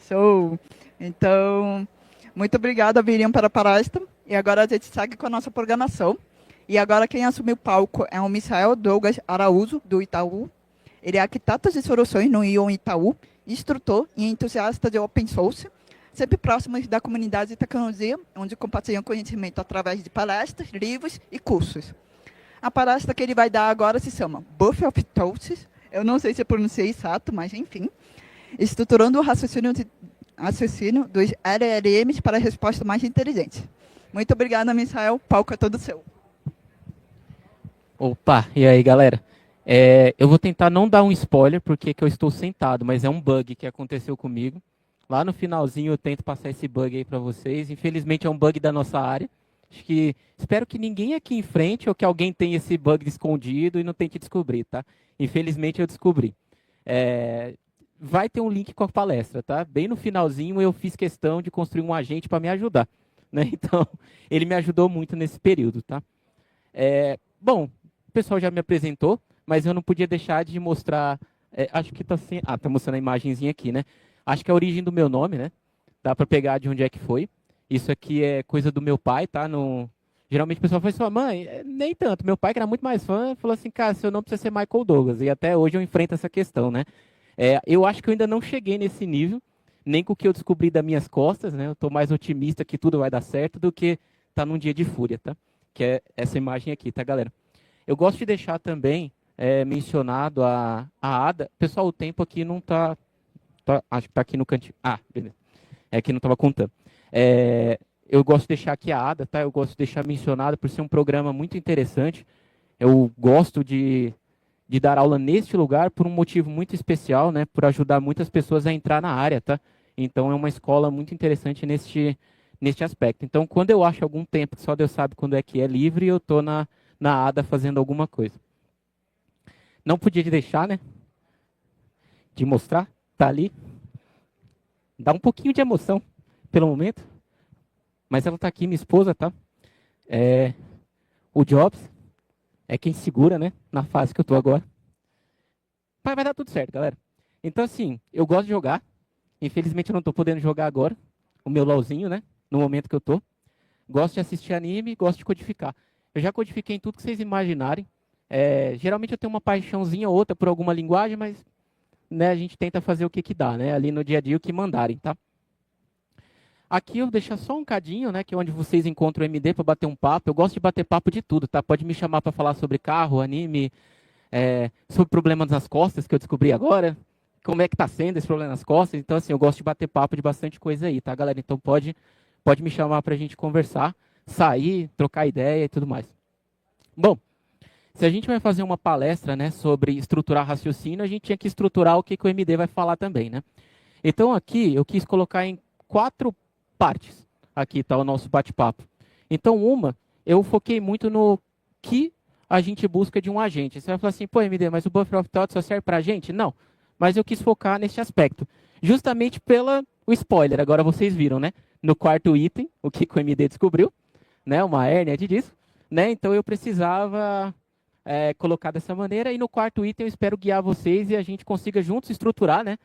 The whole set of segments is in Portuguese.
Show! Então, muito obrigada, Miriam, pela palestra. E agora a gente segue com a nossa programação. E agora quem assumiu o palco é o Misael Douglas Araújo, do Itaú. Ele é arquiteto de soluções no Ion Itaú, instrutor e entusiasta de open source, sempre próximo da comunidade de tecnologia, onde compartilham conhecimento através de palestras, livros e cursos. A palestra que ele vai dar agora se chama Buffer of Thoughts. Eu não sei se eu pronunciei exato, mas enfim. Estruturando o raciocínio dos LLMs para respostas mais inteligentes. Muito obrigada, Misael. O palco é todo seu. Opa, e aí, galera? Eu vou tentar não dar um spoiler, porque que eu estou sentado, mas é um bug que aconteceu comigo. Lá no finalzinho eu tento passar esse bug aí para vocês. Infelizmente é um bug da nossa área. Espero que ninguém aqui em frente ou que alguém tenha esse bug escondido e não tente descobrir, tá? Infelizmente eu descobri. Vai ter um link com a palestra, tá? Bem no finalzinho eu fiz questão de construir um agente para me ajudar, né? Então, ele me ajudou muito nesse período, tá? Bom, o pessoal já me apresentou, mas eu não podia deixar de mostrar. Acho que tá assim. Ah, tá mostrando a imagenzinha aqui, né? Acho que é a origem do meu nome, né? Dá para pegar de onde é que foi. Isso aqui é coisa do meu pai, tá? Geralmente o pessoal fala assim, mãe, nem tanto. Meu pai, que era muito mais fã, falou assim, cara, seu nome precisa ser Michael Douglas. E até hoje eu enfrento essa questão, né? Eu acho que eu ainda não cheguei nesse nível, nem com o que eu descobri das minhas costas, né? Eu estou mais otimista que tudo vai dar certo do que tá num dia de fúria, tá? Que é essa imagem aqui, tá, galera? Eu gosto de deixar também mencionado a Ada. Pessoal, o tempo aqui não acho que tá aqui no cantinho. Ah, beleza. É que não estava contando. Eu gosto de deixar aqui a Ada, tá? Eu gosto de deixar mencionado por ser um programa muito interessante. Eu gosto de dar aula neste lugar por um motivo muito especial, né? Por ajudar muitas pessoas a entrar na área, tá? Então é uma escola muito interessante neste aspecto. Então, quando eu acho algum tempo que só Deus sabe quando é que é livre, eu estou na ADA fazendo alguma coisa. Não podia deixar, né? De mostrar, tá ali. Dá um pouquinho de emoção pelo momento. Mas ela tá aqui, minha esposa, tá? O Jobs é quem segura, né? Na fase que eu tô agora. Mas vai dar tudo certo, galera. Então, assim, eu gosto de jogar. Infelizmente, eu não tô podendo jogar agora. O meu LOLzinho, né? No momento que eu tô. Gosto de assistir anime, gosto de codificar. Eu já codifiquei em tudo que vocês imaginarem. Geralmente eu tenho uma paixãozinha ou outra por alguma linguagem, mas né, a gente tenta fazer o que dá, né? Ali no dia a dia o que mandarem, tá? Aqui eu vou deixar só um cadinho, né? Que é onde vocês encontram o MD para bater um papo. Eu gosto de bater papo de tudo, tá? Pode me chamar para falar sobre carro, anime, sobre problemas nas costas que eu descobri agora. Como é que tá sendo esse problema nas costas? Então, assim, eu gosto de bater papo de bastante coisa aí, tá, galera? Então pode me chamar para a gente conversar, sair, trocar ideia e tudo mais. Bom, se a gente vai fazer uma palestra, né, sobre estruturar raciocínio, a gente tinha que estruturar o que o MD vai falar também, né? Então aqui eu quis colocar em 4 partes. Aqui está o nosso bate-papo. Então eu foquei muito no que a gente busca de um agente. Você vai falar assim, pô, MD, mas o Buffer of Thought só serve para a gente? Não. Mas eu quis focar nesse aspecto. Justamente o spoiler, agora vocês viram, né? No quarto item, o que o MD descobriu, né? Uma hérnia de disco, né? Então eu precisava colocar dessa maneira. E no quarto item eu espero guiar vocês e a gente consiga juntos estruturar, né?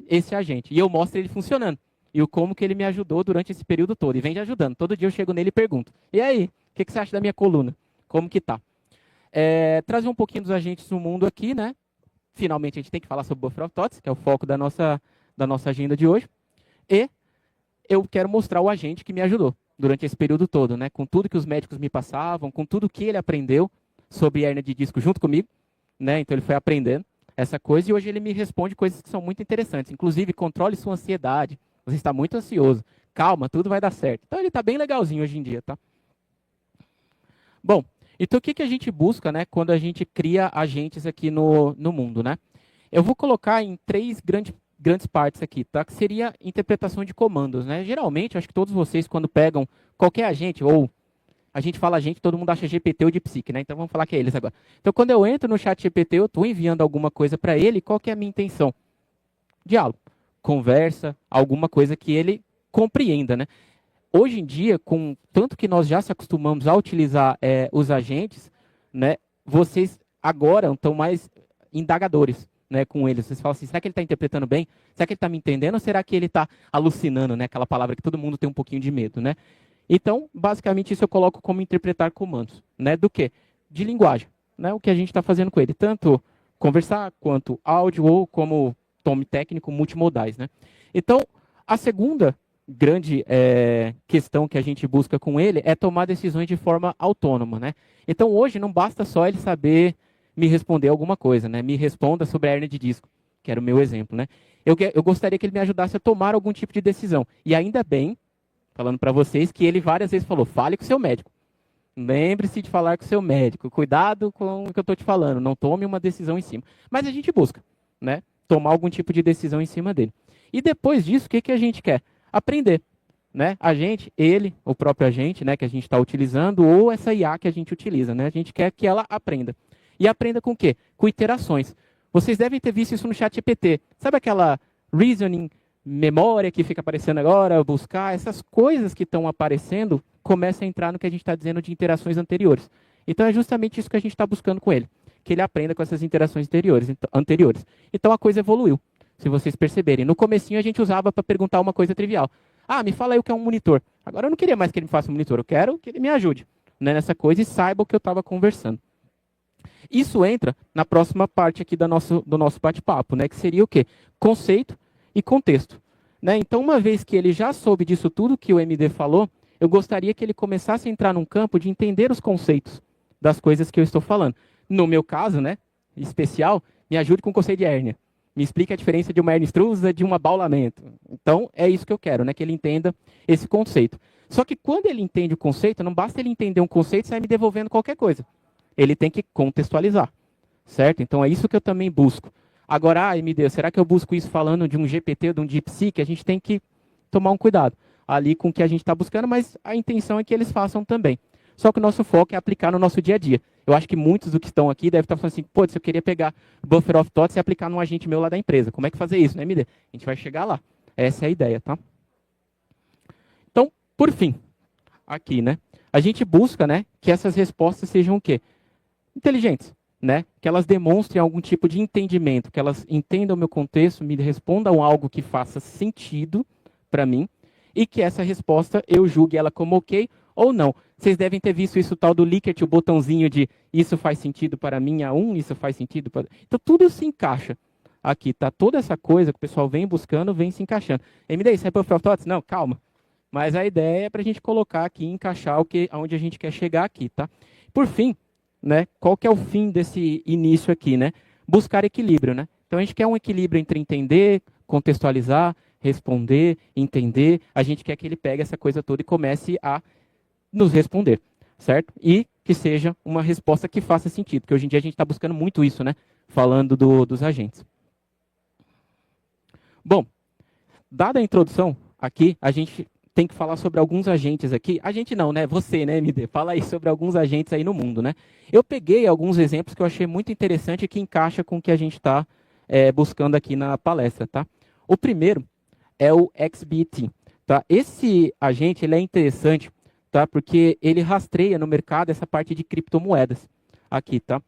Esse agente. E eu mostro ele funcionando. E o como que ele me ajudou durante esse período todo. E vem ajudando. Todo dia eu chego nele e pergunto. E aí, o que você acha da minha coluna? Como que tá? Trazer um pouquinho dos agentes no mundo aqui, né? Finalmente a gente tem que falar sobre Buffer of Thoughts, que é o foco da nossa agenda de hoje. E eu quero mostrar o agente que me ajudou durante esse período todo, né? Com tudo que os médicos me passavam, com tudo que ele aprendeu sobre hérnia de disco junto comigo, né? Então ele foi aprendendo essa coisa e hoje ele me responde coisas que são muito interessantes. Inclusive, controle sua ansiedade. Você está muito ansioso. Calma, tudo vai dar certo. Então ele está bem legalzinho hoje em dia, tá? Bom, então o que a gente busca, né, quando a gente cria agentes aqui no mundo, né? Eu vou colocar em 3 grandes partes aqui, tá? Que seria interpretação de comandos, né? Geralmente, acho que todos vocês, quando pegam qualquer agente, ou a gente fala agente, todo mundo acha GPT ou DeepSeek, né? Então vamos falar que é eles agora. Então quando eu entro no chat GPT, eu estou enviando alguma coisa para ele, qual que é a minha intenção? Diálogo, conversa, alguma coisa que ele compreenda, né? Hoje em dia, com tanto que nós já se acostumamos a utilizar os agentes, né? Vocês agora estão mais indagadores, né, com ele. Vocês falam assim, será que ele está interpretando bem? Será que ele está me entendendo? Ou será que ele está alucinando, né? Aquela palavra que todo mundo tem um pouquinho de medo, né? Então, basicamente, isso eu coloco como interpretar comandos, né? Do quê? De linguagem, né? O que a gente está fazendo com ele. Tanto conversar, quanto áudio, ou como tome técnico, multimodais, né? Então, a segunda grande questão que a gente busca com ele é tomar decisões de forma autônoma, né? Então, hoje, não basta só ele saber me responder alguma coisa, né? Me responda sobre a hérnia de disco, que era o meu exemplo, né? Eu gostaria que ele me ajudasse a tomar algum tipo de decisão. E ainda bem, falando para vocês, que ele várias vezes falou, fale com o seu médico. Lembre-se de falar com o seu médico. Cuidado com o que eu estou te falando. Não tome uma decisão em cima. Mas a gente busca, né? Tomar algum tipo de decisão em cima dele. E depois disso, o que a gente quer? Aprender. Né? A gente, ele, o próprio agente, né, que a gente está utilizando, ou essa IA que a gente utiliza. Né? A gente quer que ela aprenda. E aprenda com o quê? Com iterações. Vocês devem ter visto isso no ChatGPT. Sabe aquela reasoning, memória que fica aparecendo agora, buscar, essas coisas que estão aparecendo, começa a entrar no que a gente está dizendo de interações anteriores. Então, é justamente isso que a gente está buscando com ele, que ele aprenda com essas interações anteriores. Então, a coisa evoluiu, se vocês perceberem. No comecinho, a gente usava para perguntar uma coisa trivial. Ah, me fala aí o que é um monitor. Agora, eu não queria mais que ele me faça um monitor, eu quero que ele me ajude, né, nessa coisa e saiba o que eu estava conversando. Isso entra na próxima parte aqui do nosso bate-papo, né, que seria o quê? Conceito e contexto. Né? Então, uma vez que ele já soube disso tudo que o MD falou, eu gostaria que ele começasse a entrar num campo de entender os conceitos das coisas que eu estou falando. No meu caso, né, especial, me ajude com o conceito de hérnia. Me explique a diferença de uma hérnia extrusa de um abaulamento. Então, é isso que eu quero, né, que ele entenda esse conceito. Só que quando ele entende o conceito, não basta ele entender um conceito e sair me devolvendo qualquer coisa. Ele tem que contextualizar, certo? Então, é isso que eu também busco. Agora, MD, será que eu busco isso falando de um GPT ou de um DeepSeek? A gente tem que tomar um cuidado ali com o que a gente está buscando, mas a intenção é que eles façam também. Só que o nosso foco é aplicar no nosso dia a dia. Eu acho que muitos do que estão aqui devem estar falando assim, pô, se eu queria pegar Buffer of Thoughts e aplicar num agente meu lá da empresa. Como é que fazer isso, né, MD? A gente vai chegar lá. Essa é a ideia, tá? Então, por fim, aqui, né? A gente busca, né, que essas respostas sejam o quê? Inteligentes, né? Que elas demonstrem algum tipo de entendimento, que elas entendam o meu contexto, me respondam algo que faça sentido para mim e que essa resposta eu julgue ela como ok ou não. Vocês devem ter visto isso tal do Likert, o botãozinho de isso faz sentido para mim, isso faz sentido para... Então, tudo se encaixa aqui, tá? Toda essa coisa que o pessoal vem buscando, vem se encaixando. MD, isso é Buffer of Thoughts? Não, calma. Mas a ideia é para a gente colocar aqui, encaixar onde a gente quer chegar aqui, tá? Por fim, né, qual que é o fim desse início aqui, né? Buscar equilíbrio, né? Então, a gente quer um equilíbrio entre entender, contextualizar, responder, entender. A gente quer que ele pegue essa coisa toda e comece a nos responder, certo? E que seja uma resposta que faça sentido, porque hoje em dia a gente está buscando muito isso, né? Falando dos agentes. Bom, dada a introdução aqui, a gente tem que falar sobre alguns agentes aqui. A gente não, né? Você, né, MD? Fala aí sobre alguns agentes aí no mundo, né? Eu peguei alguns exemplos que eu achei muito interessante e que encaixa com o que a gente está buscando aqui na palestra, tá? O primeiro é o XBT, tá? Esse agente, ele é interessante, tá? Porque ele rastreia no mercado essa parte de criptomoedas aqui, tá?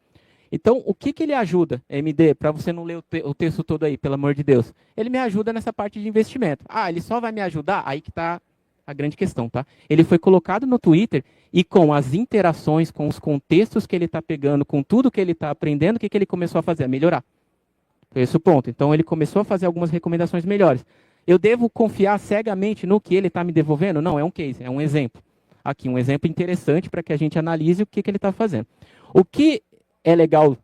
Então, o que ele ajuda, MD, para você não ler o texto todo aí, pelo amor de Deus? Ele me ajuda nessa parte de investimento. Ah, ele só vai me ajudar? Aí que está a grande questão, tá? Ele foi colocado no Twitter e com as interações, com os contextos que ele está pegando, com tudo que ele está aprendendo, o que ele começou a fazer? A melhorar. Foi esse o ponto. Então, ele começou a fazer algumas recomendações melhores. Eu devo confiar cegamente no que ele está me devolvendo? Não, é um case, é um exemplo. Aqui, um exemplo interessante para que a gente analise o que ele está fazendo. O que é legal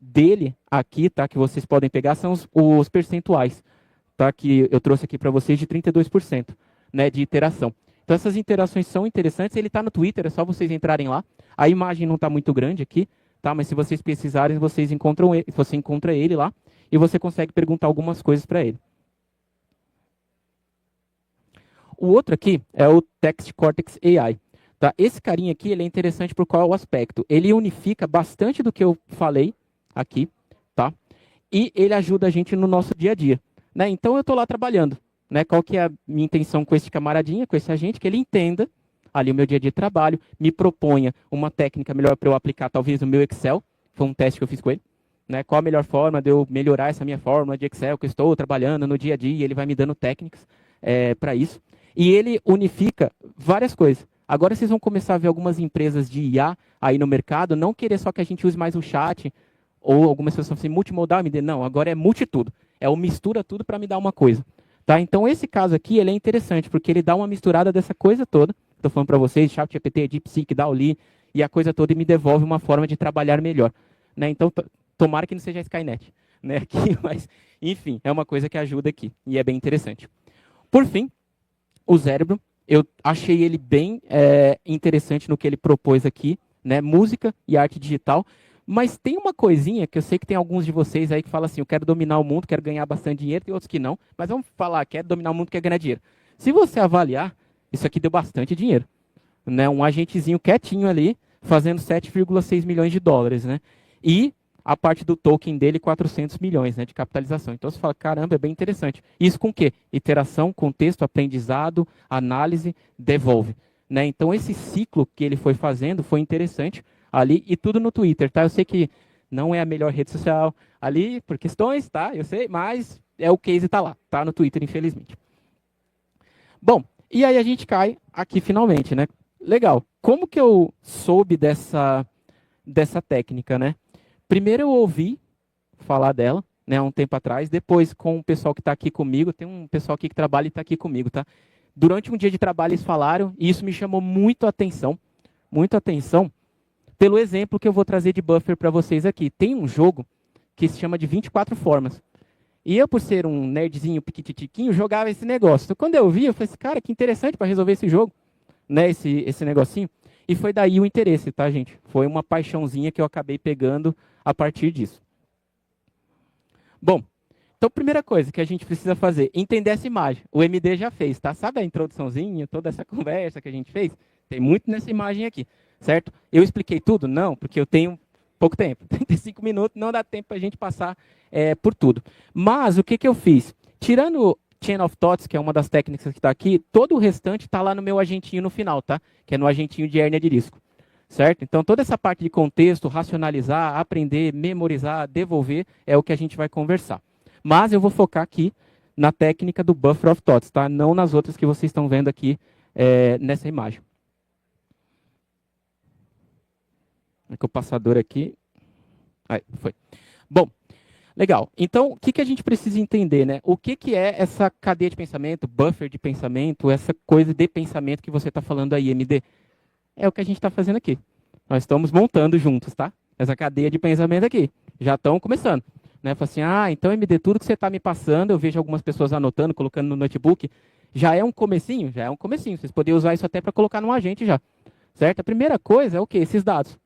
dele aqui, tá, que vocês podem pegar, são os percentuais, tá, que eu trouxe aqui para vocês de 32%, né, de interação. Então, essas interações são interessantes. Ele está no Twitter, é só vocês entrarem lá. A imagem não está muito grande aqui, tá, mas se vocês pesquisarem, você encontra ele lá e você consegue perguntar algumas coisas para ele. O outro aqui é o Text Cortex AI. Tá? Esse carinha aqui ele é interessante por qual aspecto? Ele unifica bastante do que eu falei aqui, tá? E ele ajuda a gente no nosso dia a dia. Né? Então, eu estou lá trabalhando. Né? Qual que é a minha intenção com esse camaradinha, com esse agente? Que ele entenda ali o meu dia a dia de trabalho, me proponha uma técnica melhor para eu aplicar, talvez, no meu Excel. Foi um teste que eu fiz com ele. né? Qual a melhor forma de eu melhorar essa minha fórmula de Excel que eu estou trabalhando no dia a dia, ele vai me dando técnicas para isso. E ele unifica várias coisas. Agora vocês vão começar a ver algumas empresas de IA aí no mercado, não querer só que a gente use mais o chat, ou algumas pessoas assim, multimodal, MD, não, agora é multitudo. É o mistura tudo para me dar uma coisa. Tá? Então esse caso aqui, ele é interessante, porque ele dá uma misturada dessa coisa toda. Estou falando para vocês, ChatGPT, DeepSeek, DALL-E, e a coisa toda e me devolve uma forma de trabalhar melhor. Né? Então, tomara que não seja a Skynet. Né? Aqui, mas, enfim, é uma coisa que ajuda aqui, e é bem interessante. Por fim, o Zérebro, eu achei ele bem interessante no que ele propôs aqui, né? Música e arte digital. Mas tem uma coisinha que eu sei que tem alguns de vocês aí que falam assim, eu quero dominar o mundo, quero ganhar bastante dinheiro, tem outros que não. Mas vamos falar, quero dominar o mundo, quero ganhar dinheiro. Se você avaliar, isso aqui deu bastante dinheiro. Né? Um agentezinho quietinho ali, fazendo 7,6 milhões de dólares. Né? E a parte do token dele, 400 milhões, né, de capitalização. Então você fala, caramba, é bem interessante. Isso com o quê? Iteração, contexto, aprendizado, análise, devolve. Né? Então esse ciclo que ele foi fazendo foi interessante ali, e tudo no Twitter, tá? Eu sei que não é a melhor rede social ali, por questões, tá? Eu sei, mas o case tá lá, tá no Twitter, infelizmente. Bom, e aí a gente cai aqui finalmente, né? Legal. Como que eu soube dessa técnica, né? Primeiro eu ouvi falar dela, né, há um tempo atrás, depois com o pessoal que está aqui comigo, tem um pessoal aqui que trabalha e está aqui comigo, tá? Durante um dia de trabalho eles falaram, e isso me chamou muito a atenção, pelo exemplo que eu vou trazer de buffer para vocês aqui. Tem um jogo que se chama de 24 formas. E eu, por ser um nerdzinho piquititiquinho, jogava esse negócio. Então, quando eu vi, eu falei assim, cara, que interessante para resolver esse jogo, né, esse negocinho. E foi daí o interesse, tá, gente? Foi uma paixãozinha que eu acabei pegando a partir disso. Bom, então, primeira coisa que a gente precisa fazer, entender essa imagem. O MD já fez, tá? Sabe a introduçãozinha, toda essa conversa que a gente fez? Tem muito nessa imagem aqui, certo? Eu expliquei tudo? Não, porque eu tenho pouco tempo. 35 minutos, não dá tempo para a gente passar por tudo. Mas, o que eu fiz? Tirando Chain of Thoughts, que é uma das técnicas que está aqui, todo o restante está lá no meu agentinho no final, tá? Que é no agentinho de hérnia de disco. Certo? Então, toda essa parte de contexto, racionalizar, aprender, memorizar, devolver, é o que a gente vai conversar. Mas eu vou focar aqui na técnica do Buffer of Thoughts, tá? Não nas outras que vocês estão vendo aqui nessa imagem. É que o passador aqui... Aí, foi. Bom, legal. Então, o que a gente precisa entender, né? O que é essa cadeia de pensamento, buffer de pensamento, essa coisa de pensamento que você está falando aí, MD? É o que a gente está fazendo aqui. Nós estamos montando juntos, tá? Essa cadeia de pensamento aqui. Já estão começando. Né? Fala assim, então MD, tudo que você está me passando, eu vejo algumas pessoas anotando, colocando no notebook, já é um comecinho? Já é um comecinho. Vocês podem usar isso até para colocar num agente já. Certo? A primeira coisa é o quê? Esses dados.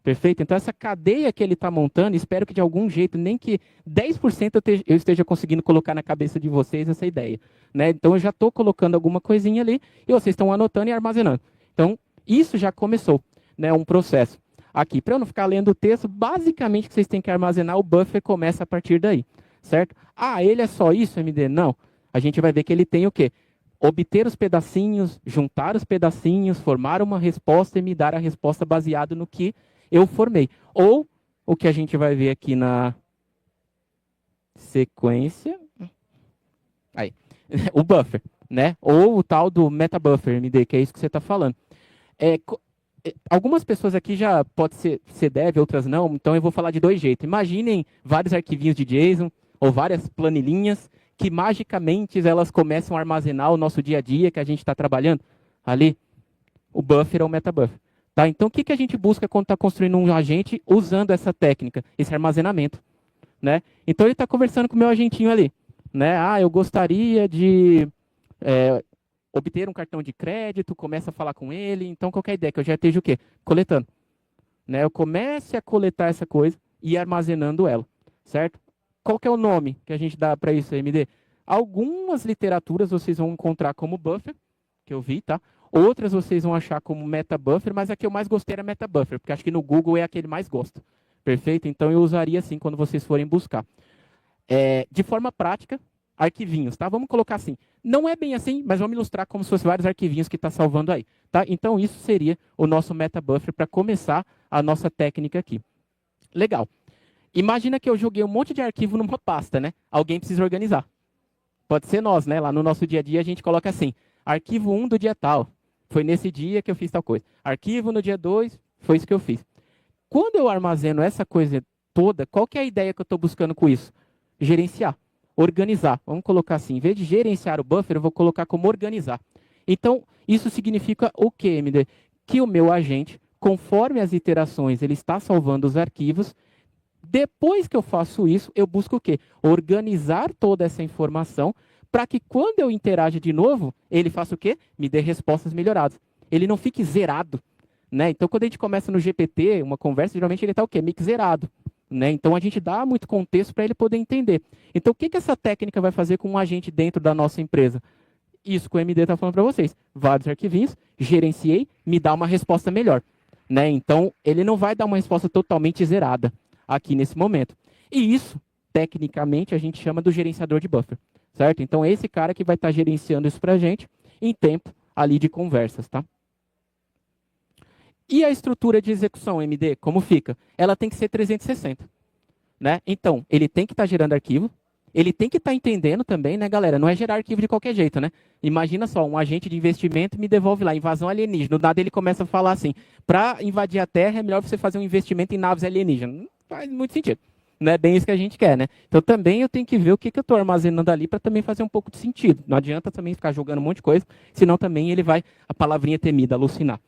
Perfeito? Então, essa cadeia que ele está montando, espero que de algum jeito, nem que 10% eu esteja conseguindo colocar na cabeça de vocês essa ideia. Né? Então, eu já estou colocando alguma coisinha ali e vocês estão anotando e armazenando. Então, isso já começou, né, um processo. Aqui, para eu não ficar lendo o texto, basicamente o que vocês têm que armazenar, o buffer começa a partir daí. Certo? Ele é só isso, MD? Não. A gente vai ver que ele tem o quê? Obter os pedacinhos, juntar os pedacinhos, formar uma resposta e me dar a resposta baseado no que eu formei. Ou o que a gente vai ver aqui na sequência. Aí. O buffer, né? Ou o tal do metabuffer, MD, que é isso que você está falando. Algumas pessoas aqui já pode ser dev, outras não, então eu vou falar de dois jeitos. Imaginem vários arquivinhos de JSON ou várias planilhinhas que magicamente elas começam a armazenar o nosso dia a dia que a gente está trabalhando ali. O buffer é o metabuffer. Tá? Então, o que a gente busca quando está construindo um agente usando essa técnica, esse armazenamento? Né? Então, ele está conversando com o meu agentinho ali. Né? Eu gostaria de obter um cartão de crédito, começa a falar com ele. Então, qual que é a ideia? Que eu já esteja o quê? Coletando. Né? Eu comece a coletar essa coisa e ir armazenando ela. Certo? Qual que é o nome que a gente dá para isso, MD? Algumas literaturas vocês vão encontrar como buffer, que eu vi, tá? Outras vocês vão achar como metabuffer, mas a que eu mais gostei era metabuffer, porque acho que no Google é a que ele mais gosta. Perfeito? Então eu usaria assim quando vocês forem buscar. De forma prática, arquivinhos, tá? Vamos colocar assim. Não é bem assim, mas vamos ilustrar como se fossem vários arquivinhos que está salvando aí. Tá? Então isso seria o nosso metabuffer para começar a nossa técnica aqui. Legal. Imagina que eu joguei um monte de arquivo numa pasta, né? Alguém precisa organizar. Pode ser nós, né? Lá no nosso dia a dia a gente coloca assim, arquivo 1 do dia tal. Foi nesse dia que eu fiz tal coisa. Arquivo no dia 2, foi isso que eu fiz. Quando eu armazeno essa coisa toda, qual que é a ideia que eu estou buscando com isso? Gerenciar, organizar. Vamos colocar assim, em vez de gerenciar o buffer, eu vou colocar como organizar. Então, isso significa o quê, MD? Que o meu agente, conforme as iterações, ele está salvando os arquivos. Depois que eu faço isso, eu busco o quê? Organizar toda essa informação para que quando eu interaja de novo, ele faça o quê? Me dê respostas melhoradas. Ele não fique zerado. Né? Então, quando a gente começa no GPT, uma conversa, geralmente ele está o quê? Meio que zerado. Né? Então, a gente dá muito contexto para ele poder entender. Então, o que essa técnica vai fazer com um agente dentro da nossa empresa? Isso que o MD está falando para vocês. Vários arquivinhos, gerenciei, me dá uma resposta melhor. Né? Então, ele não vai dar uma resposta totalmente zerada aqui nesse momento. E isso, tecnicamente, a gente chama do gerenciador de buffer. Certo? Então, esse cara que vai estar gerenciando isso para a gente em tempo ali de conversas. Tá? E a estrutura de execução, MD, como fica? Ela tem que ser 360. Né? Então, ele tem que estar gerando arquivo, ele tem que estar entendendo também, né, galera? Não é gerar arquivo de qualquer jeito, né? Imagina só, um agente de investimento me devolve lá, invasão alienígena. Do nada ele começa a falar assim, para invadir a Terra é melhor você fazer um investimento em naves alienígenas. Não faz muito sentido. Não é bem isso que a gente quer, né? Então também eu tenho que ver o que eu estou armazenando ali para também fazer um pouco de sentido. Não adianta também ficar jogando um monte de coisa, senão também ele vai, a palavrinha temida, alucinar.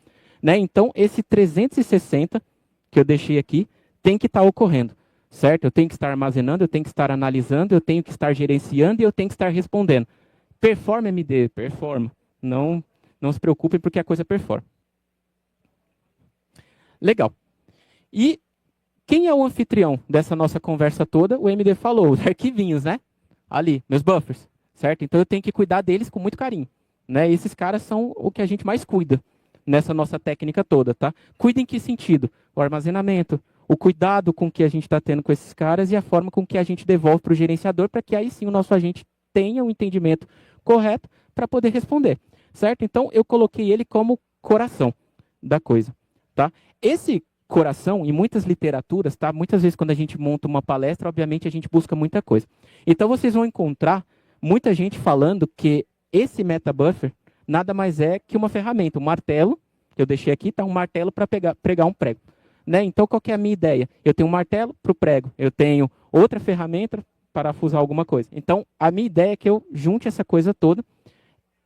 Né? Então, esse 360 que eu deixei aqui tem que estar ocorrendo, certo? Eu tenho que estar armazenando, eu tenho que estar analisando, eu tenho que estar gerenciando e eu tenho que estar respondendo. Performa, MD, performa. Não se preocupem porque a coisa performa. Legal. E quem é o anfitrião dessa nossa conversa toda? O MD falou, os arquivinhos, né? Ali, meus buffers, certo? Então, eu tenho que cuidar deles com muito carinho. Né? E esses caras são o que a gente mais cuida nessa nossa técnica toda, tá? Cuida em que sentido? O armazenamento, o cuidado com que a gente está tendo com esses caras e a forma com que a gente devolve para o gerenciador para que aí sim o nosso agente tenha o entendimento correto para poder responder, certo? Então, eu coloquei ele como coração da coisa, tá? Esse coração, em muitas literaturas, tá? Muitas vezes quando a gente monta uma palestra, obviamente a gente busca muita coisa. Então, vocês vão encontrar muita gente falando que esse metabuffer nada mais é que uma ferramenta, um martelo, que eu deixei aqui, tá um martelo para pregar um prego. Né? Então, qual que é a minha ideia? Eu tenho um martelo para o prego, eu tenho outra ferramenta para parafusar alguma coisa. Então, a minha ideia é que eu junte essa coisa toda,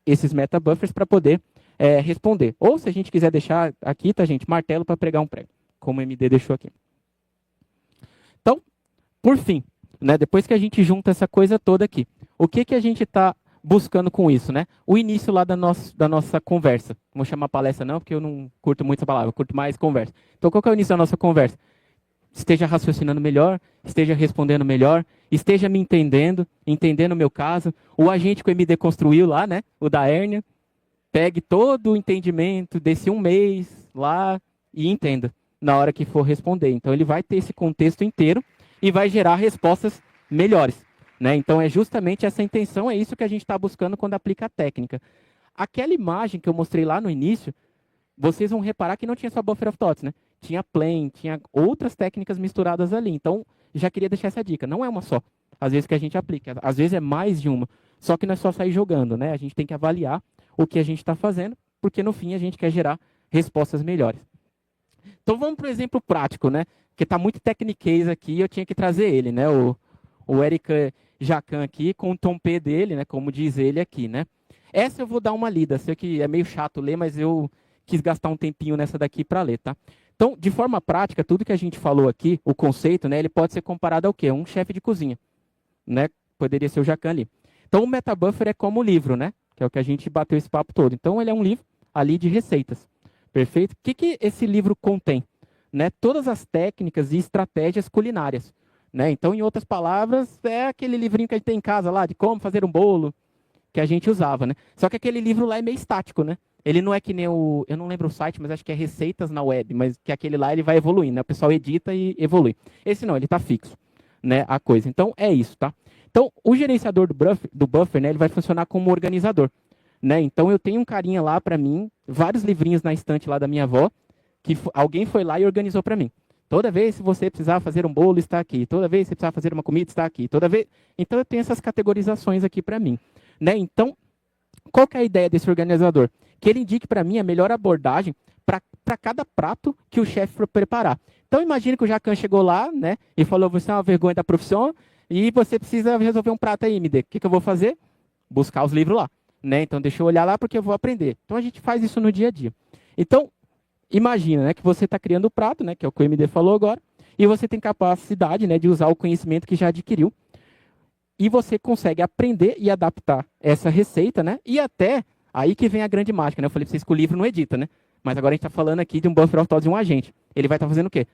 esses metabuffers, para poder responder. Ou, se a gente quiser deixar aqui, tá, gente? Martelo para pregar um prego, como o MD deixou aqui. Então, por fim, né, depois que a gente junta essa coisa toda aqui, o que a gente está buscando com isso, né? O início lá da nossa conversa. Não vou chamar palestra não, porque eu não curto muito essa palavra, eu curto mais conversa. Então, qual que é o início da nossa conversa? Esteja raciocinando melhor, esteja respondendo melhor, esteja me entendendo o meu caso. O agente que o MD construiu lá, né? O da hérnia. Pegue todo o entendimento desse um mês lá e entenda na hora que for responder. Então, ele vai ter esse contexto inteiro e vai gerar respostas melhores. Né? Então, é justamente essa intenção, é isso que a gente está buscando quando aplica a técnica. Aquela imagem que eu mostrei lá no início, vocês vão reparar que não tinha só Buffer of Thoughts, né? Tinha Plain, tinha outras técnicas misturadas ali. Então, já queria deixar essa dica. Não é uma só, às vezes, que a gente aplica. Às vezes é mais de uma. Só que não é só sair jogando, né? A gente tem que avaliar o que a gente está fazendo, porque no fim a gente quer gerar respostas melhores. Então, vamos para o exemplo prático, né? Porque está muito techniquez aqui, eu tinha que trazer ele, né? O Eric Jacan aqui, com o tom P dele, né, como diz ele aqui, né. Essa eu vou dar uma lida, sei que é meio chato ler, mas eu quis gastar um tempinho nessa daqui para ler, tá. Então, de forma prática, tudo que a gente falou aqui, o conceito, né, ele pode ser comparado ao quê? Um chefe de cozinha, né, poderia ser o Jacan ali. Então, o metabuffer é como o livro, né, que é o que a gente bateu esse papo todo. Então, ele é um livro ali de receitas, perfeito? O que esse livro contém? Né, todas as técnicas e estratégias culinárias. Né? Então, em outras palavras, é aquele livrinho que a gente tem em casa lá, de como fazer um bolo, que a gente usava, né? Só que aquele livro lá é meio estático, né? Ele não é que nem o... Eu não lembro o site, mas acho que é Receitas na Web, mas que aquele lá ele vai evoluindo, né? O pessoal edita e evolui. Esse não, ele está fixo, né? A coisa. Então, é isso, tá? Então, o gerenciador do buffer, né? Ele vai funcionar como organizador, né? Então, eu tenho um carinha lá para mim, vários livrinhos na estante lá da minha avó, que alguém foi lá e organizou para mim. Toda vez que você precisar fazer um bolo, está aqui. Toda vez que você precisar fazer uma comida, está aqui. Toda vez... Então, eu tenho essas categorizações aqui para mim. Né? Então, qual que é a ideia desse organizador? Que ele indique para mim a melhor abordagem para cada prato que o chefe for preparar. Então, imagine que o Jacan chegou lá, né, e falou, você é uma vergonha da profissão e você precisa resolver um prato aí, MD. O que eu vou fazer? Buscar os livros lá. Né? Então, deixa eu olhar lá porque eu vou aprender. Então, a gente faz isso no dia a dia. Então, imagina, né, que você está criando o prato, né, que é o que o MD falou agora, e você tem capacidade, né, de usar o conhecimento que já adquiriu, e você consegue aprender e adaptar essa receita, né, e até aí que vem a grande mágica, né, eu falei para vocês que o livro não edita, né, mas agora a gente está falando aqui de um buffer of thought de um agente. Ele vai estar fazendo o quê?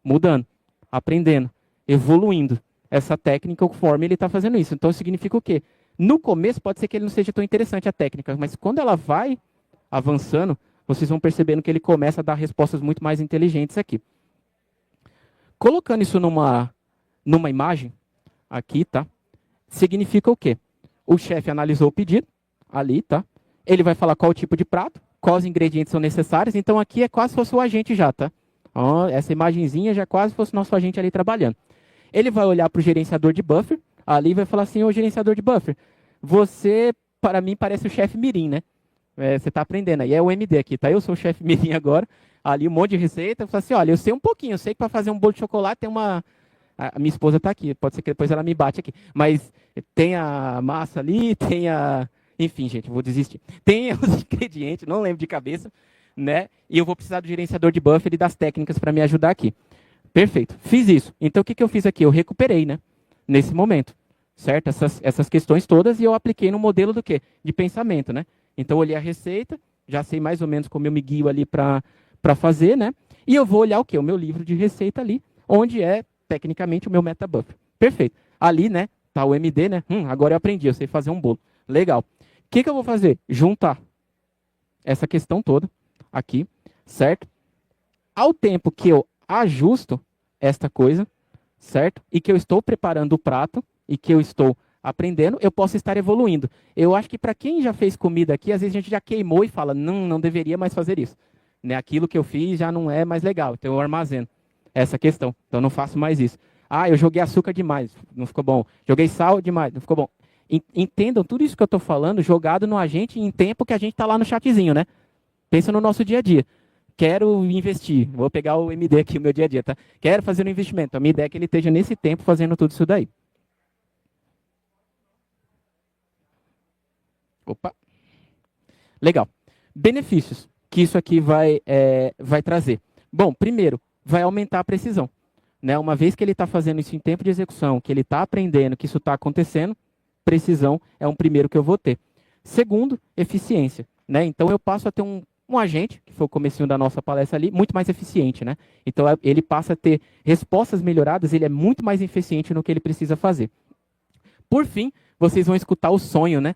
Mudando, aprendendo, evoluindo essa técnica conforme ele está fazendo isso. Então, significa o quê? No começo, pode ser que ele não seja tão interessante a técnica, mas quando ela vai avançando, vocês vão percebendo que ele começa a dar respostas muito mais inteligentes aqui. Colocando isso numa imagem, aqui, tá? Significa o quê? O chefe analisou o pedido, ali, tá? Ele vai falar qual o tipo de prato, quais ingredientes são necessários, então aqui é quase se fosse o agente já, tá? Ó, essa imagenzinha já quase fosse o nosso agente ali trabalhando. Ele vai olhar para o gerenciador de buffer, ali vai falar assim, ô gerenciador de buffer, você, para mim, parece o chefe mirim, né? Você está aprendendo aí, é o MD aqui, tá? Eu sou o chefe mirim agora, ali um monte de receita, eu falo assim, olha, eu sei um pouquinho, eu sei que para fazer um bolo de chocolate tem uma... A minha esposa está aqui, pode ser que depois ela me bate aqui, mas tem a massa ali, tem a... Enfim, gente, vou desistir. Tem os ingredientes, não lembro de cabeça, né? E eu vou precisar do gerenciador de buffer e das técnicas para me ajudar aqui. Perfeito, fiz isso. Então, o que eu fiz aqui? Eu recuperei, né? Nesse momento, certo? Essas questões todas e eu apliquei no modelo do quê? De pensamento, né? Então, eu olhei a receita, já sei mais ou menos como eu me guio ali para fazer, né? E eu vou olhar o quê? O meu livro de receita ali, onde é, tecnicamente, o meu MetaBuffer. Perfeito. Ali, né? Tá o MD, né? Agora eu aprendi, eu sei fazer um bolo. Legal. O que eu vou fazer? Juntar essa questão toda aqui, certo? Ao tempo que eu ajusto esta coisa, certo? E que eu estou preparando o prato e que eu estou aprendendo, eu posso estar evoluindo. Eu acho que para quem já fez comida aqui, às vezes a gente já queimou e fala, não deveria mais fazer isso. Né? Aquilo que eu fiz já não é mais legal, então eu armazeno essa questão. Então eu não faço mais isso. Ah, eu joguei açúcar demais, não ficou bom. Joguei sal demais, não ficou bom. Entendam tudo isso que eu estou falando jogado no agente em tempo que a gente está lá no chatzinho, né? Pensa no nosso dia a dia. Quero investir, vou pegar o MD aqui, o meu dia a dia, tá? Quero fazer um investimento. A minha ideia é que ele esteja nesse tempo fazendo tudo isso daí. Opa. Legal. Benefícios que isso aqui vai trazer. Bom, primeiro, vai aumentar a precisão. Né? Uma vez que ele está fazendo isso em tempo de execução, que ele está aprendendo que isso está acontecendo, precisão é um primeiro que eu vou ter. Segundo, eficiência. Né? Então, eu passo a ter um agente, que foi o comecinho da nossa palestra ali, muito mais eficiente. Né? Então, ele passa a ter respostas melhoradas, ele é muito mais eficiente no que ele precisa fazer. Por fim, vocês vão escutar o sonho, né?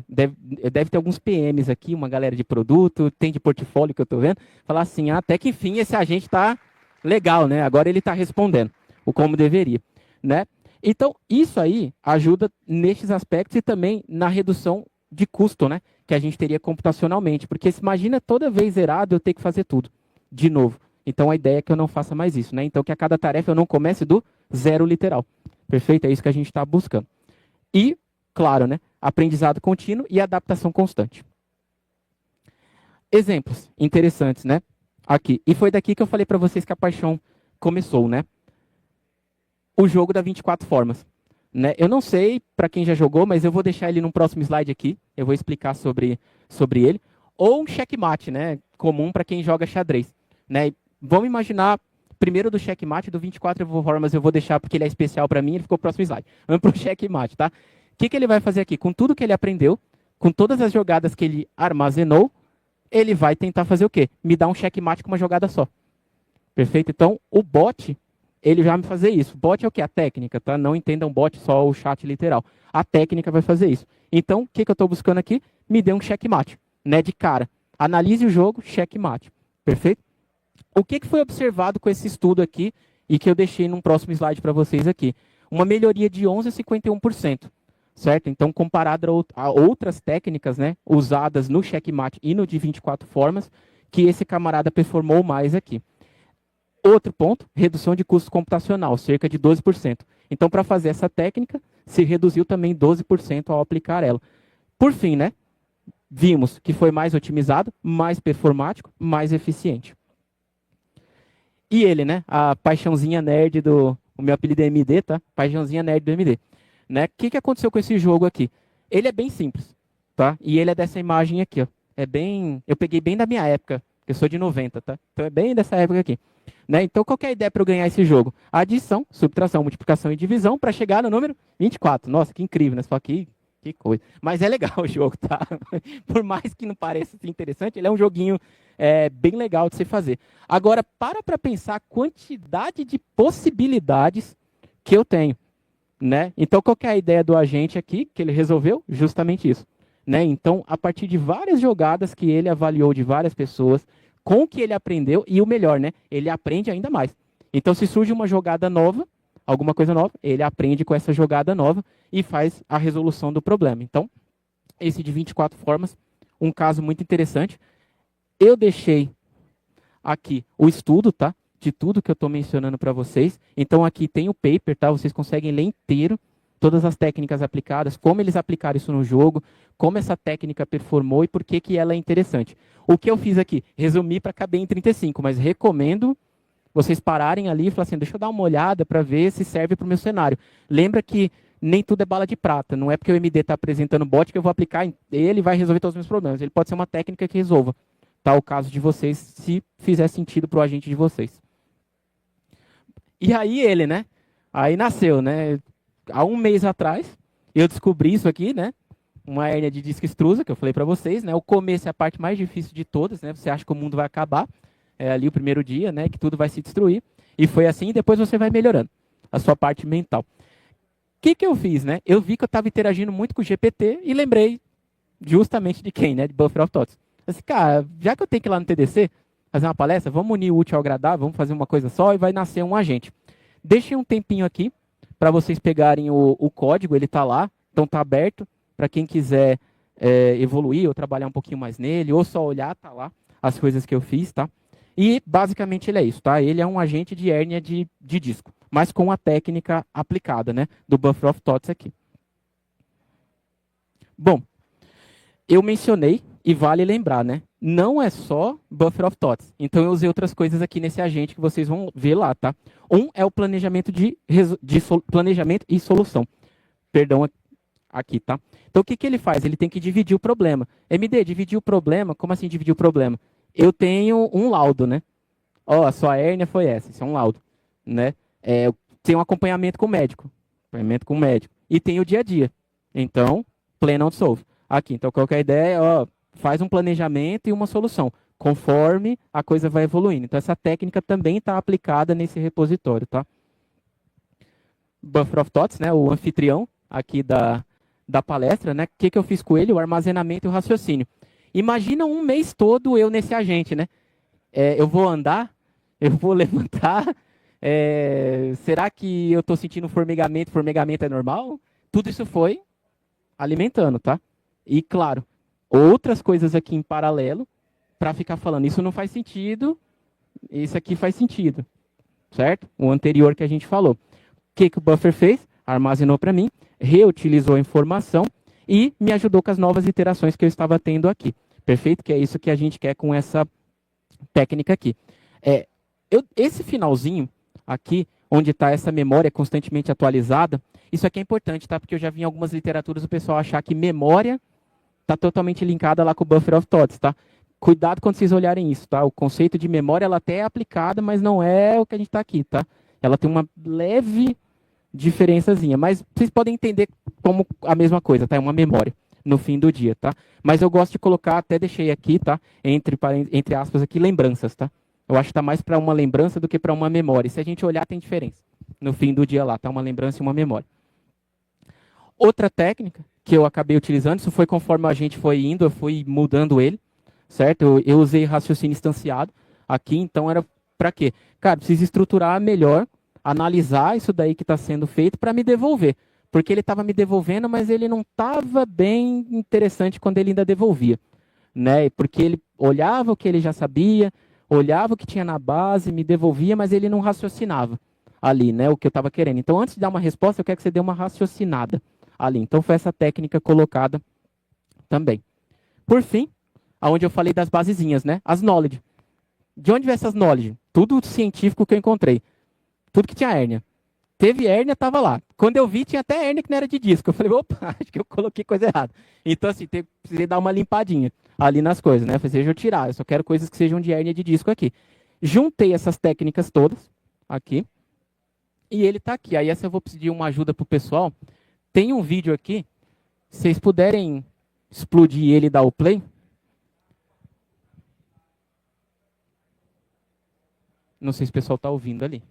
Deve ter alguns PMs aqui, uma galera de produto, tem de portfólio que eu estou vendo, falar assim, até que enfim esse agente está legal, né? Agora ele está respondendo o como deveria. Né? Então, isso aí ajuda nesses aspectos e também na redução de custo, né? Que a gente teria computacionalmente. Porque se imagina toda vez zerado eu ter que fazer tudo de novo. Então, a ideia é que eu não faça mais isso. Né? Então, que a cada tarefa eu não comece do zero literal. Perfeito? É isso que a gente está buscando. E, claro, né? Aprendizado contínuo e adaptação constante. Exemplos interessantes, né? Aqui. E foi daqui que eu falei para vocês que a paixão começou, né? O jogo da 24 formas. Né? Eu não sei para quem já jogou, mas eu vou deixar ele no próximo slide aqui. Eu vou explicar sobre ele. Ou um checkmate, né? Comum para quem joga xadrez. Né? Vamos imaginar, primeiro do checkmate, do 24 formas eu vou deixar porque ele é especial para mim, ele ficou no próximo slide. Vamos para o checkmate, tá? O que ele vai fazer aqui? Com tudo que ele aprendeu, com todas as jogadas que ele armazenou, ele vai tentar fazer o quê? Me dar um checkmate com uma jogada só. Perfeito? Então, o bot, ele vai me fazer isso. Bot é o quê? A técnica, tá? Não entendam bot só o chat literal. A técnica vai fazer isso. Então, o que eu estou buscando aqui? Me dê um checkmate, né? De cara. Analise o jogo, checkmate. Perfeito? O que foi observado com esse estudo aqui e que eu deixei num próximo slide para vocês aqui? Uma melhoria de 11 a 51%. Certo? Então, comparado a outras técnicas, né, usadas no checkmate e no de 24 formas, que esse camarada performou mais aqui. Outro ponto, redução de custo computacional, cerca de 12%. Então, para fazer essa técnica, se reduziu também 12% ao aplicar ela. Por fim, né, vimos que foi mais otimizado, mais performático, mais eficiente. E ele, né, a paixãozinha nerd do... O meu apelido é MD, tá? Paixãozinha nerd do MD. Né? O que aconteceu com esse jogo aqui? Ele é bem simples, tá? E ele é dessa imagem aqui, ó. É bem... Eu peguei bem da minha época, eu sou de 90, tá? Então é bem dessa época aqui. Né? Então, qual que é a ideia para eu ganhar esse jogo? Adição, subtração, multiplicação e divisão para chegar no número 24. Nossa, que incrível, né? Você fala, que coisa. Mas é legal o jogo, tá? Por mais que não pareça interessante, ele é um joguinho bem legal de se fazer. Agora, para pensar a quantidade de possibilidades que eu tenho. Né? Então, qual que é a ideia do agente aqui, que ele resolveu? Justamente isso. Né? Então, a partir de várias jogadas que ele avaliou de várias pessoas, com o que ele aprendeu, e o melhor, né? Ele aprende ainda mais. Então, se surge uma jogada nova, alguma coisa nova, ele aprende com essa jogada nova e faz a resolução do problema. Então, esse de 24 formas, um caso muito interessante. Eu deixei aqui o estudo, tá? De tudo que eu estou mencionando para vocês. Então, aqui tem o paper, tá? Vocês conseguem ler inteiro todas as técnicas aplicadas, como eles aplicaram isso no jogo, como essa técnica performou e por que ela é interessante. O que eu fiz aqui? Resumi para caber em 35, mas recomendo vocês pararem ali e falar assim, deixa eu dar uma olhada para ver se serve para o meu cenário. Lembra que nem tudo é bala de prata, não é porque o MD está apresentando bot que eu vou aplicar, ele vai resolver todos os meus problemas. Ele pode ser uma técnica que resolva. Tá o caso de vocês, se fizer sentido para o agente de vocês. E aí ele, né? Aí nasceu, né? Há um mês atrás, eu descobri isso aqui, né? Uma hérnia de disco extrusa, que eu falei para vocês, né? O começo é a parte mais difícil de todas, né? Você acha que o mundo vai acabar, é ali o primeiro dia, né? Que tudo vai se destruir. E foi assim, e depois você vai melhorando a sua parte mental. O que eu fiz, né? Eu vi que eu estava interagindo muito com o GPT e lembrei justamente de quem, né? De Buffer of Thoughts. Assim, cara, já que eu tenho que ir lá no TDC, fazer uma palestra, vamos unir o útil ao agradável, vamos fazer uma coisa só e vai nascer um agente. Deixem um tempinho aqui para vocês pegarem o código, ele está lá, então está aberto para quem quiser evoluir ou trabalhar um pouquinho mais nele, ou só olhar, está lá as coisas que eu fiz, tá? E basicamente ele é isso, tá? Ele é um agente de hérnia de disco, mas com a técnica aplicada, né? Do Buffer of Thoughts aqui. Bom, eu mencionei, e vale lembrar, né? Não é só Buffer of Thoughts. Então, eu usei outras coisas aqui nesse agente que vocês vão ver lá, tá? Um é o planejamento planejamento e solução. Perdão, aqui, tá? Então, o que ele faz? Ele tem que dividir o problema. MD, dividir o problema? Como assim dividir o problema? Eu tenho um laudo, né? Ó, a sua hérnia foi essa, isso é um laudo, né? Tem um acompanhamento com o médico. Acompanhamento com o médico. E tem o dia a dia. Então, plan on solve. Aqui, então, qualquer ideia, ó, faz um planejamento e uma solução, conforme a coisa vai evoluindo. Então, essa técnica também está aplicada nesse repositório, tá? Buffer of Thoughts, né, o anfitrião aqui da palestra, né? O que eu fiz com ele? O armazenamento e o raciocínio. Imagina um mês todo eu nesse agente, né? Eu vou andar, eu vou levantar, será que eu estou sentindo formigamento? Formigamento é normal? Tudo isso foi alimentando, tá? E, claro, outras coisas aqui em paralelo para ficar falando, isso não faz sentido, isso aqui faz sentido, certo? O anterior que a gente falou. O que o Buffer fez? Armazenou para mim, reutilizou a informação e me ajudou com as novas iterações que eu estava tendo aqui. Perfeito? Que é isso que a gente quer com essa técnica aqui. Esse finalzinho aqui, onde está essa memória constantemente atualizada, isso aqui é importante, tá? Porque eu já vi em algumas literaturas o pessoal achar que memória está totalmente linkada lá com o Buffer of Thoughts, tá? Cuidado quando vocês olharem isso, tá? O conceito de memória, ela até é aplicada, mas não é o que a gente está aqui, tá? Ela tem uma leve diferençazinha, mas vocês podem entender como a mesma coisa, tá? É uma memória no fim do dia, tá? Mas eu gosto de colocar, até deixei aqui, tá? Entre aspas aqui, lembranças, tá? Eu acho que está mais para uma lembrança do que para uma memória. E se a gente olhar, tem diferença. No fim do dia lá, tá? Uma lembrança e uma memória. Outra técnica que eu acabei utilizando, isso foi conforme a gente foi indo, eu fui mudando ele, certo? Eu usei raciocínio instanciado aqui, então era para quê? Cara, preciso estruturar melhor, analisar isso daí que está sendo feito para me devolver. Porque ele estava me devolvendo, mas ele não estava bem interessante quando ele ainda devolvia. Né? Porque ele olhava o que ele já sabia, olhava o que tinha na base, me devolvia, mas ele não raciocinava ali, né, o que eu estava querendo. Então, antes de dar uma resposta, eu quero que você dê uma raciocinada ali. Então, foi essa técnica colocada também. Por fim, aonde eu falei das basezinhas, né, as knowledge. De onde vem essas knowledge? Tudo científico que eu encontrei. Tudo que tinha hérnia. Teve hérnia, estava lá. Quando eu vi, tinha até hérnia que não era de disco. Eu falei, opa, acho que eu coloquei coisa errada. Então, assim, precisei dar uma limpadinha ali nas coisas, né? Eu falei, deixa eu tirar, eu só quero coisas que sejam de hérnia de disco aqui. Juntei essas técnicas todas aqui. E ele está aqui. Aí essa eu vou pedir uma ajuda para o pessoal. Tem um vídeo aqui. Se vocês puderem explodir ele e dar o play. Não sei se o pessoal está ouvindo ali.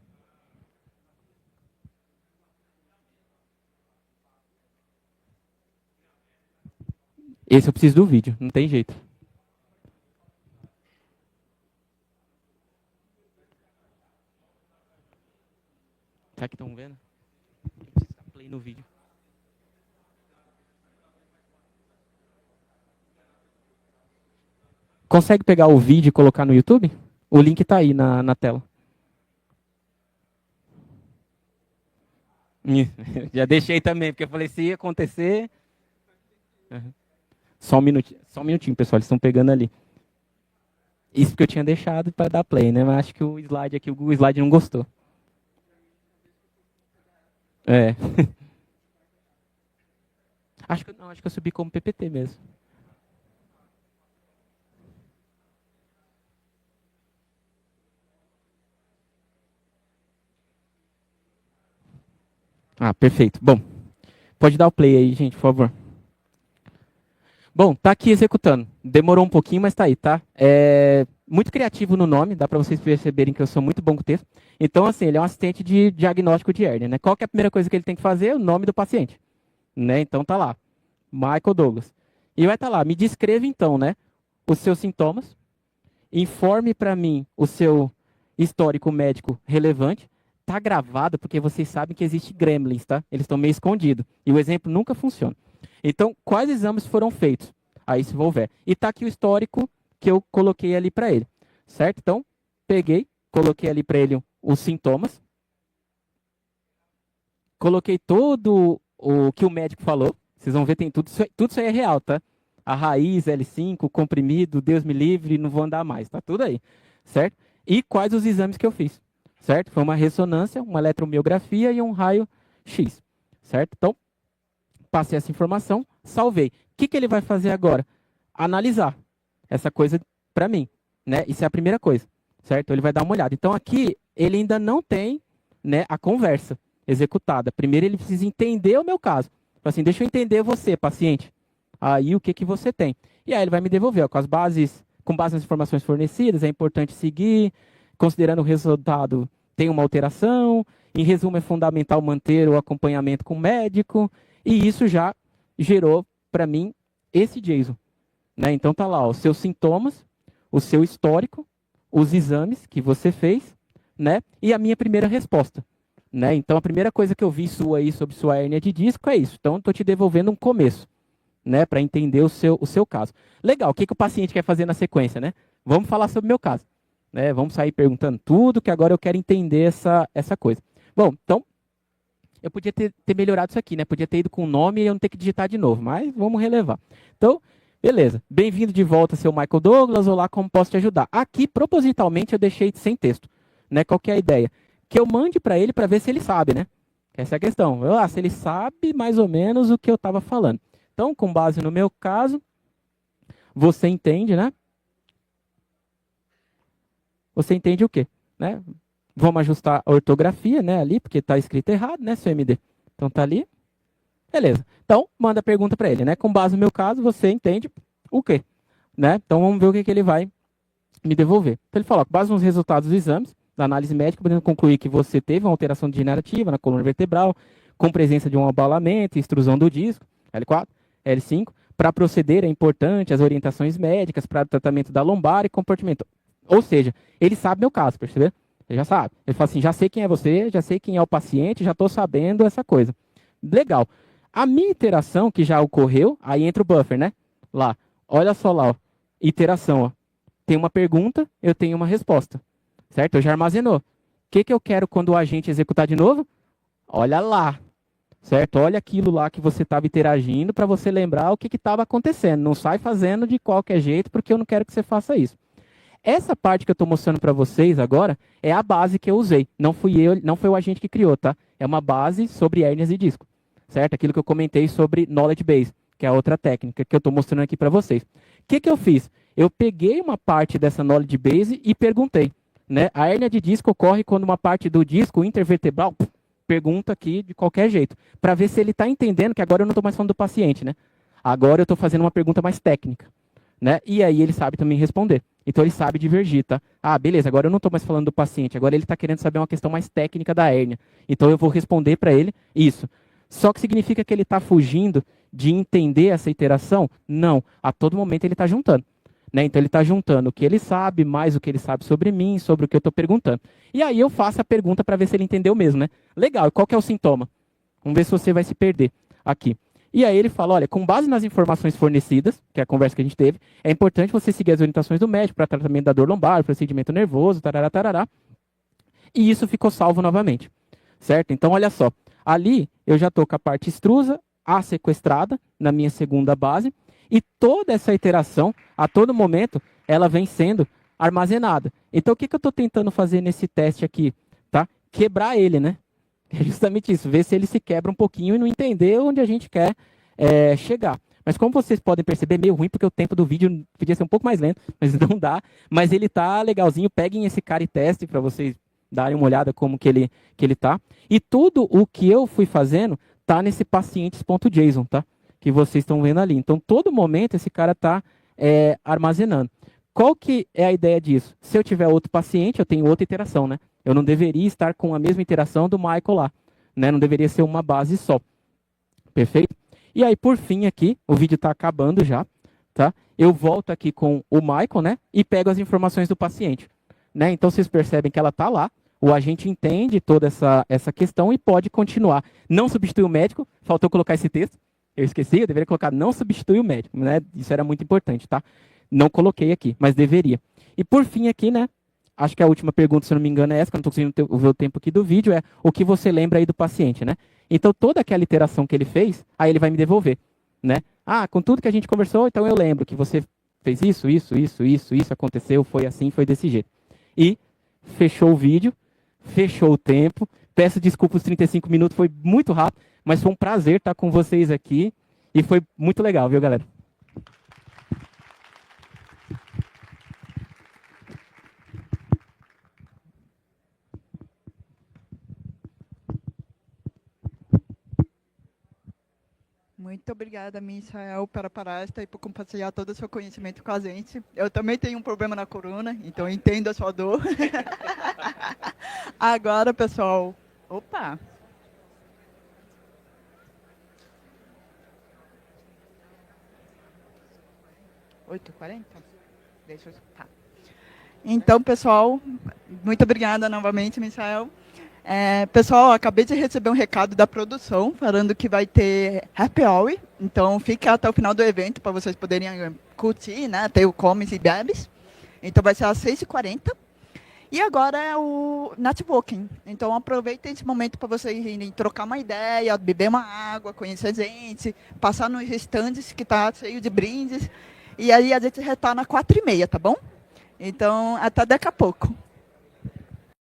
Esse eu preciso do vídeo, não tem jeito. Será que estão vendo? Eu preciso dar play no vídeo. Consegue pegar o vídeo e colocar no YouTube? O link está aí na tela. Já deixei também, porque eu falei, se ia acontecer... Uhum. Só um minutinho, pessoal, eles estão pegando ali. Isso que eu tinha deixado para dar play, né? Mas acho que o slide aqui, o Google Slide não gostou. É. acho que eu subi como PPT mesmo. Ah, perfeito. Bom, pode dar o play aí, gente, por favor. Bom, tá aqui executando. Demorou um pouquinho, mas tá aí, tá? É muito criativo no nome, dá para vocês perceberem que eu sou muito bom com o texto. Então, assim, ele é um assistente de diagnóstico de hérnia, né? Qual que é a primeira coisa que ele tem que fazer? O nome do paciente, né? Então tá lá, Michael Douglas. E vai estar lá, me descreva então, né, os seus sintomas, informe para mim o seu histórico médico relevante. Tá gravado porque vocês sabem que existe gremlins, tá? Eles estão meio escondidos. E o exemplo nunca funciona. Então, quais exames foram feitos? Aí, se houver. E tá aqui o histórico que eu coloquei ali para ele. Certo? Então, peguei, coloquei ali para ele os sintomas. Coloquei todo o que o médico falou. Vocês vão ver, tem tudo isso aí é real, tá? A raiz, L5, o comprimido, Deus me livre, não vou andar mais. Tá tudo aí. Certo? E quais os exames que eu fiz? Certo? Foi uma ressonância, uma eletromiografia e um raio-x. Certo? Então, passei essa informação, salvei. O que ele vai fazer agora? Analisar essa coisa para mim, né? Isso é a primeira coisa, certo? Ele vai dar uma olhada. Então aqui ele ainda não tem, né, a conversa executada. Primeiro ele precisa entender o meu caso. Assim, deixa eu entender você, paciente. Aí o que você tem? E aí ele vai me devolver, ó, com base nas informações fornecidas, é importante seguir, considerando o resultado, tem uma alteração. Em resumo, é fundamental manter o acompanhamento com o médico. E isso já gerou para mim esse JSON. Né? Então tá lá, os seus sintomas, o seu histórico, os exames que você fez, né? E a minha primeira resposta. Né? Então a primeira coisa que eu vi sua aí sobre sua hérnia de disco é isso. Então estou te devolvendo um começo, né? Para entender o seu caso. Legal, o que o paciente quer fazer na sequência, né? Vamos falar sobre o meu caso. Né? Vamos sair perguntando tudo, que agora eu quero entender essa coisa. Bom, então eu podia ter melhorado isso aqui, né? Podia ter ido com o nome e eu não ter que digitar de novo, mas vamos relevar. Então, beleza. Bem-vindo de volta, seu Michael Douglas. Olá, como posso te ajudar? Aqui, propositalmente, eu deixei sem texto. Né? Qual que é a ideia? Que eu mande para ele para ver se ele sabe, né? Essa é a questão. Se ele sabe mais ou menos o que eu estava falando. Então, com base no meu caso, você entende, né? Você entende o quê? Né? Vamos ajustar a ortografia, né, ali, porque está escrito errado, né, seu MD? Então tá ali. Beleza. Então, manda a pergunta para ele, né? Com base no meu caso, você entende o quê? Né? Então vamos ver o que ele vai me devolver. Então ele fala, com base nos resultados dos exames, da análise médica, podemos concluir que você teve uma alteração degenerativa na coluna vertebral, com presença de um abalamento e extrusão do disco, L4, L5. Para proceder, é importante as orientações médicas para o tratamento da lombar e comportamento. Ou seja, ele sabe meu caso, percebeu? Ele já sabe. Ele fala assim, já sei quem é você, já sei quem é o paciente, já estou sabendo essa coisa. Legal. A minha iteração, que já ocorreu, aí entra o buffer, né? Lá. Olha só lá, ó. Iteração, ó. tem uma pergunta, eu tenho uma resposta, certo? Eu já armazenou. O que eu quero quando o agente executar de novo? Olha lá, certo? Olha aquilo lá que você estava interagindo para você lembrar o que estava acontecendo. Não sai fazendo de qualquer jeito, porque eu não quero que você faça isso. Essa parte que eu estou mostrando para vocês agora é a base que eu usei. Não fui eu, não foi o agente que criou, tá? É uma base sobre hérnias de disco, certo? Aquilo que eu comentei sobre knowledge base, que é a outra técnica que eu estou mostrando aqui para vocês. O que eu fiz? Eu peguei uma parte dessa knowledge base e perguntei, né? A hérnia de disco ocorre quando uma parte do disco intervertebral pergunta aqui de qualquer jeito, para ver se ele está entendendo que agora eu não estou mais falando do paciente, né? Agora eu estou fazendo uma pergunta mais técnica, né? E aí ele sabe também responder. Então ele sabe divergir, tá? Ah, beleza, agora eu não estou mais falando do paciente, agora ele está querendo saber uma questão mais técnica da hérnia. Então eu vou responder para ele isso. Só que significa que ele está fugindo de entender essa iteração? Não. A todo momento ele está juntando. Né? Então ele está juntando o que ele sabe, mais o que ele sabe sobre mim, sobre o que eu estou perguntando. E aí eu faço a pergunta para ver se ele entendeu mesmo, né? Legal, e qual que é o sintoma? Vamos ver se você vai se perder aqui. E aí ele fala, olha, com base nas informações fornecidas, que é a conversa que a gente teve, é importante você seguir as orientações do médico para tratamento da dor lombar, procedimento nervoso, tarará, tarará. E isso ficou salvo novamente, certo? Então, olha só, ali eu já estou com a parte extrusa, a sequestrada, na minha segunda base, e toda essa iteração, a todo momento, ela vem sendo armazenada. Então, o que eu estou tentando fazer nesse teste aqui? Tá? Quebrar ele, né? É justamente isso, ver se ele se quebra um pouquinho e não entender onde a gente quer chegar. Mas como vocês podem perceber, é meio ruim, porque o tempo do vídeo podia ser um pouco mais lento, mas não dá. Mas ele tá legalzinho, peguem esse cara e teste para vocês darem uma olhada como que ele tá. E tudo o que eu fui fazendo tá nesse pacientes.json, tá? Que vocês estão vendo ali. Então, todo momento esse cara está armazenando. Qual que é a ideia disso? Se eu tiver outro paciente, eu tenho outra iteração, né? Eu não deveria estar com a mesma iteração do Michael lá, né? Não deveria ser uma base só. Perfeito? E aí, por fim, aqui, o vídeo está acabando já, tá? Eu volto aqui com o Michael, né? E pego as informações do paciente, né? Então, vocês percebem que ela está lá, o agente entende toda essa questão e pode continuar. Não substitui o médico, faltou colocar esse texto. Eu esqueci, eu deveria colocar não substitui o médico, né? Isso era muito importante, tá? Não coloquei aqui, mas deveria. E por fim aqui, né? Acho que a última pergunta, se eu não me engano, é essa, que eu não estou conseguindo ver o tempo aqui do vídeo, é o que você lembra aí do paciente, né? Então, toda aquela iteração que ele fez, aí ele vai me devolver, né? Ah, com tudo que a gente conversou, então eu lembro que você fez isso aconteceu, foi assim, foi desse jeito. E fechou o vídeo, fechou o tempo. Peço desculpas, os 35 minutos foi muito rápido, mas foi um prazer estar com vocês aqui e foi muito legal, viu, galera? Muito obrigada, Misael, pela palestra e por compartilhar todo o seu conhecimento com a gente. Eu também tenho um problema na coluna, então entendo a sua dor. Agora, pessoal... Opa! (8h40) Deixa eu... Tá. Então, pessoal, muito obrigada novamente, Misael. Pessoal, acabei de receber um recado da produção falando que vai ter happy hour, então fique até o final do evento para vocês poderem curtir, né, ter o comes e bebes. Então vai ser às 6h40. E agora é o networking. Então aproveitem esse momento para vocês irem trocar uma ideia, beber uma água, conhecer gente, passar nos estandes que está cheio de brindes. E aí a gente retorna às 4h30, tá bom? Então, até daqui a pouco.